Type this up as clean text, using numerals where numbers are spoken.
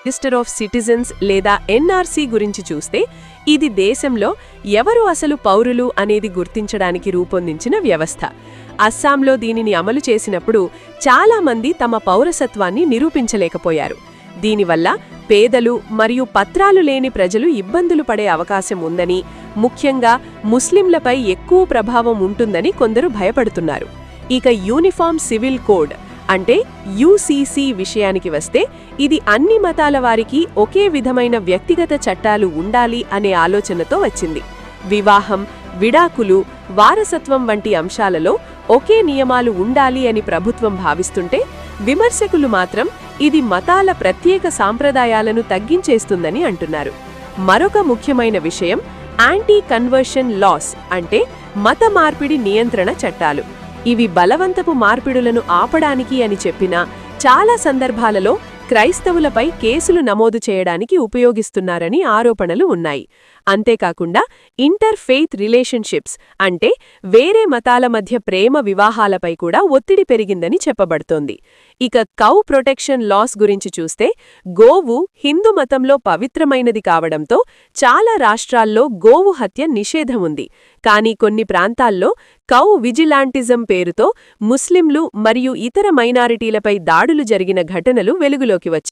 Register of citizens లేదా NRC గురించి చూస్తే ఇది దేశంలో ఎవరు అసలు పౌరులు అనేది గుర్తించడానికి రూపొందించిన వ్యవస్థ. అస్సాంలో దీనిని అమలు చేసినప్పుడు చాలామంది తమ పౌరసత్వాన్ని నిరూపించలేకపోయారు. దీనివల్ల పేదలు మరియు పత్రాలు లేని ప్రజలు ఇబ్బందులు పడే అవకాశం ఉందని, ముఖ్యంగా ముస్లింలపై ఎక్కువ ప్రభావం ఉంటుందని కొందరు భయపడుతున్నారు. ఇక యూనిఫామ్ సివిల్ కోడ్ అంటే యూసీసీ విషయానికి వస్తే ఇది అన్ని మతాల వారికి ఒకే విధమైన వ్యక్తిగత చట్టాలు ఉండాలి అనే ఆలోచనతో వచ్చింది. వివాహం, విడాకులు, వారసత్వం వంటి అంశాలలో ఒకే నియమాలు ఉండాలి అని ప్రభుత్వం భావిస్తుంటే, విమర్శకులు మాత్రం ఇది మతాల ప్రత్యేక సాంప్రదాయాలను తగ్గించేస్తుందని అంటున్నారు. మరొక ముఖ్యమైన విషయం యాంటీ కన్వర్షన్ లాస్ అంటే మత మార్పిడి నియంత్రణ చట్టాలు. ఇవి బలవంతపు మార్పిడులను ఆపడానికి అని చెప్పినా చాలా సందర్భాలలో క్రైస్తవులపై కేసులు నమోదు చేయడానికి ఉపయోగిస్తున్నారని ఆరోపణలు ఉన్నాయి. అంతేకాకుండా ఇంటర్ ఫెయిత్ రిలేషన్షిప్స్ అంటే వేరే మతాల మధ్య ప్రేమ వివాహాలపై కూడా ఒత్తిడి పెరిగిందని చెప్పబడుతోంది. ఇక కౌ ప్రొటెక్షన్ లాస్ గురించి చూస్తే గోవు హిందూ మతంలో పవిత్రమైనది కావడంతో చాలా రాష్ట్రాల్లో గోవు హత్య నిషేధం ఉంది. కానీ కొన్ని ప్రాంతాల్లో కౌ విజిలాంటిజం పేరుతో ముస్లింలు మరియు ఇతర మైనారిటీలపై దాడులు జరిగిన ఘటనలు వెలుగులోకి వచ్చాయి.